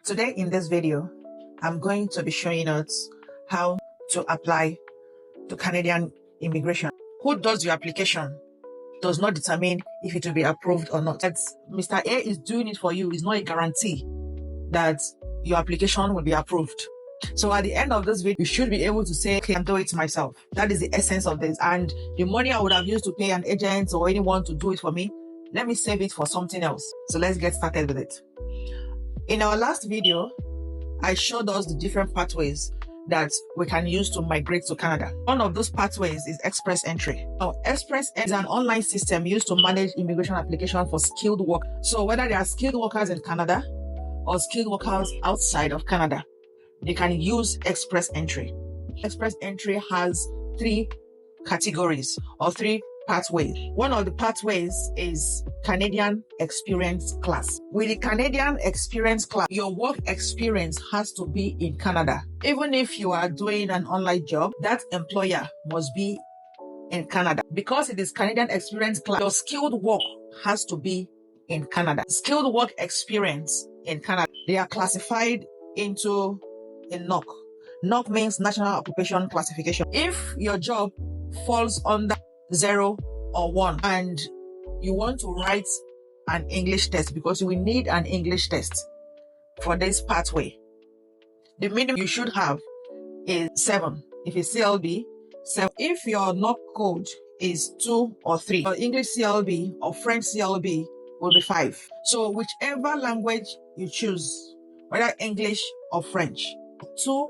Today in this video, I'm going to be showing us how to apply to Canadian immigration. Who does your application does not determine if it will be approved or not. That Mr. A is doing it for you is not a guarantee that your application will be approved. So at the end of this video, you should be able to say, okay, I can do it myself. That is the essence of this. And the money I would have used to pay an agent or anyone to do it for me, let me save it for something else. So let's get started with it. In our last video, I showed us the different pathways that we can use to migrate to Canada. One of those pathways is Express Entry. Now, Express is an online system used to manage immigration application for skilled work. So whether they are skilled workers in Canada or skilled workers outside of Canada, they can use Express Entry. Express Entry has three categories or three pathways. One of the pathways is Canadian Experience Class. With the Canadian Experience Class, your work experience has to be in Canada. Even if you are doing an online job, that employer must be in Canada. Because it is Canadian Experience Class, your skilled work has to be in Canada. Skilled work experience in Canada, they are classified into a NOC. NOC means National Occupation Classification. If your job falls under 0 or 1 and you want to write an English test, because you will need an English test for this pathway, the minimum you should have is 7. If it's CLB, 7. If your NOC code is 2 or 3, your English CLB or French CLB will be 5. So whichever language you choose, whether English or French, 2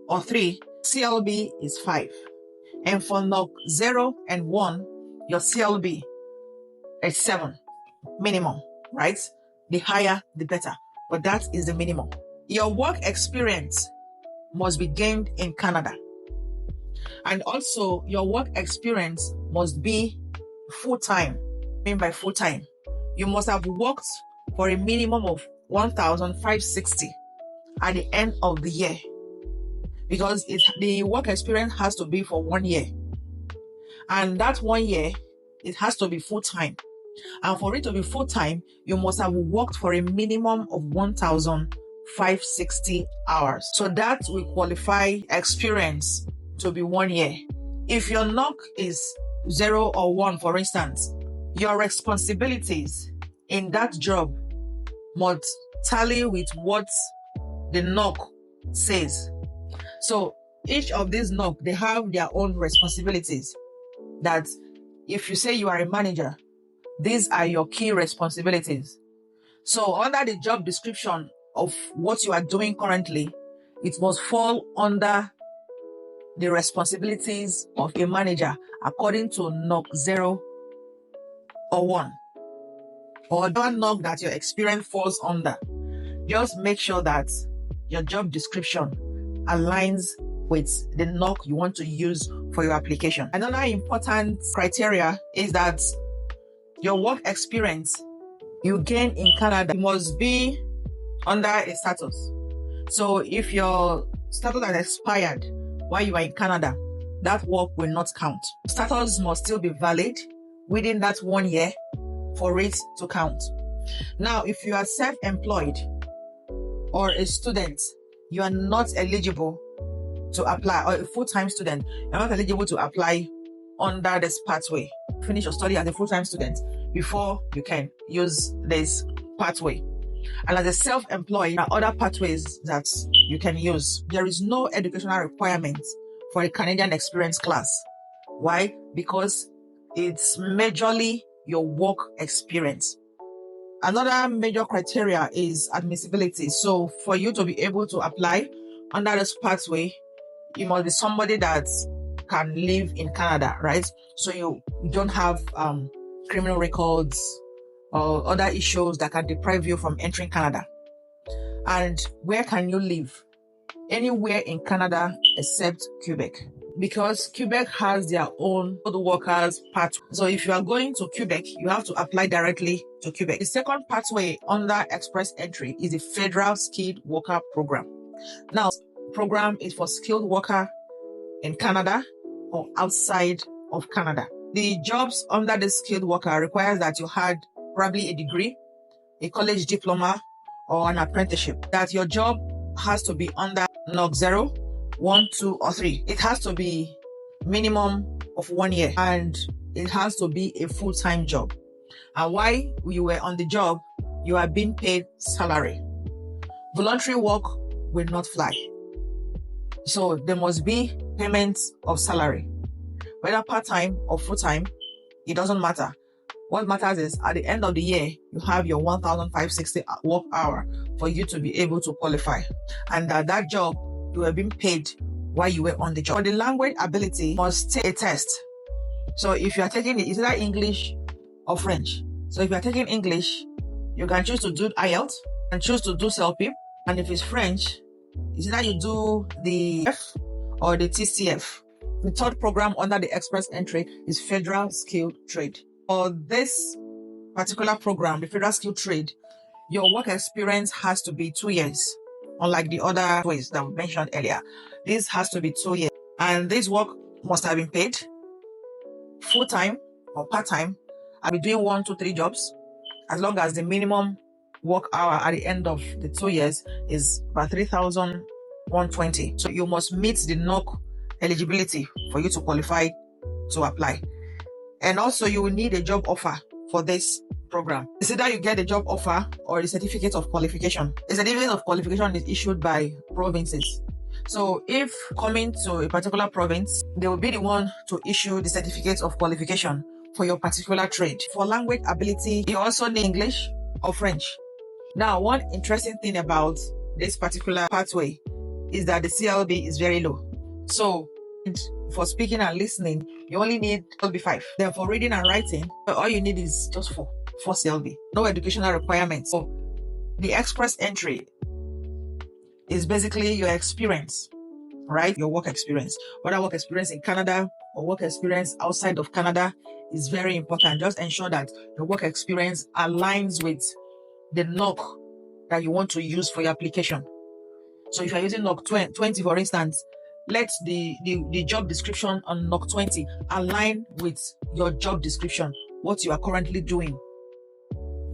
or 3, CLB is 5. And for NOC 0 and 1, your CLB is 7 minimum, right? The higher, the better. But that is the minimum. Your work experience must be gained in Canada. And also, your work experience must be full-time. I mean by full-time, you must have worked for a minimum of 1,560 at the end of the year. Because the work experience has to be for 1 year. And that 1 year, it has to be full-time. And for it to be full-time, you must have worked for a minimum of 1,560 hours. So that will qualify experience to be 1 year. If your NOC is 0 or 1, for instance, your responsibilities in that job must tally with what the NOC says. So each of these NOC, they have their own responsibilities. That if you say you are a manager, these are your key responsibilities. So under the job description of what you are doing currently, it must fall under the responsibilities of a manager according to NOC 0 or 1. Or the NOC that your experience falls under. Just make sure that your job description aligns with the NOC you want to use for your application. Another important criteria is that your work experience you gain in Canada must be under a status. So if your status has expired while you are in Canada, that work will not count. Status must still be valid within that 1 year for it to count. Now, if you are self-employed or a student, you are not eligible to apply, or a full-time student, you're not eligible to apply under this pathway. Finish your study as a full-time student before you can use this pathway. And as a self-employed, there are other pathways that you can use. There is no educational requirement for a Canadian Experience Class. Why? Because it's majorly your work experience. Another major criteria is admissibility. So for you to be able to apply under this pathway, you must be somebody that can live in Canada, right? So you don't have criminal records or other issues that can deprive you from entering Canada. And where can you live? Anywhere in Canada except Quebec. Because Quebec has their own workers pathway. So if you are going to Quebec, you have to apply directly to Quebec. The second pathway under Express Entry is the Federal Skilled Worker Program. Now, program is for skilled worker in Canada or outside of Canada. The jobs under the skilled worker requires that you had probably a degree, a college diploma, or an apprenticeship, that your job has to be under NOC 0, 1, 2, or 3. It has to be minimum of 1 year, and it has to be a full-time job. And while you were on the job, you are being paid salary. Voluntary work will not fly. So there must be payment of salary. Whether part-time or full-time, it doesn't matter. What matters is at the end of the year, you have your 1,560 work hour for you to be able to qualify. And that job, you were being paid while you were on the job. For the language ability, you must take a test. So if you are taking it, it's either English or French. So if you are taking English, you can choose to do IELTS and choose to do CELPIP. And if it's French, it's either you do the F or the TCF. The third program under the Express Entry is Federal Skilled Trade. For this particular program, the Federal Skilled Trade, your work experience has to be 2 years. Unlike the other ways that we mentioned earlier, this has to be 2 years. And this work must have been paid full-time or part-time. I'll be doing 1, 2, 3 jobs, as long as the minimum work hour at the end of the 2 years is about 3,120. So you must meet the NOC eligibility for you to qualify to apply. And also you will need a job offer for this program. It's either you get a job offer or a certificate of qualification. The certificate of qualification is issued by provinces. So if coming to a particular province, they will be the one to issue the certificate of qualification for your particular trade. For language ability, you also need English or French. Now, one interesting thing about this particular pathway is that the CLB is very low. So for speaking and listening, you only need CLB 5. Then for reading and writing, all you need is just 4 CLB. No educational requirements. So the Express Entry is basically your experience, right? Your work experience. Whether work experience in Canada or work experience outside of Canada is very important. Just ensure that your work experience aligns with the NOC that you want to use for your application. So if you're using NOC 20, for instance, let the job description on NOC 20 align with your job description, what you are currently doing.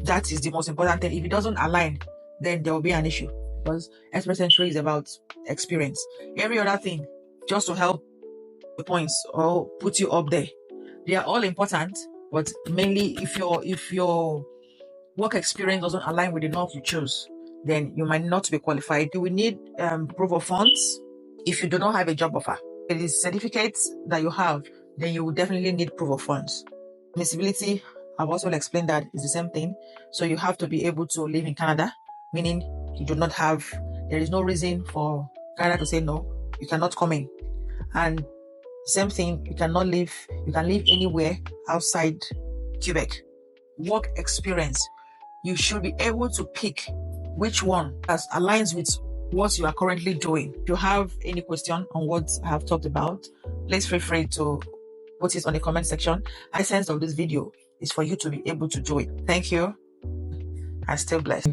That is the most important thing. If it doesn't align, then there will be an issue, because Express Entry is about experience. Every other thing, just to help the points or put you up there, they are all important, but mainly if your work experience doesn't align with the NOC you choose, then you might not be qualified. You will need proof of funds if you do not have a job offer. If it is certificates that you have, then you will definitely need proof of funds. Admissibility, I've also explained that is the same thing. So you have to be able to live in Canada, meaning you do not have, there is no reason for Canada to say no, you cannot come in. And same thing, you can live anywhere outside Quebec. Work experience, you should be able to pick which one that aligns with what you are currently doing. If you have any question on what I have talked about, please feel free to put it on the comment section. The essence of this video is for you to be able to do it. Thank you and stay blessed.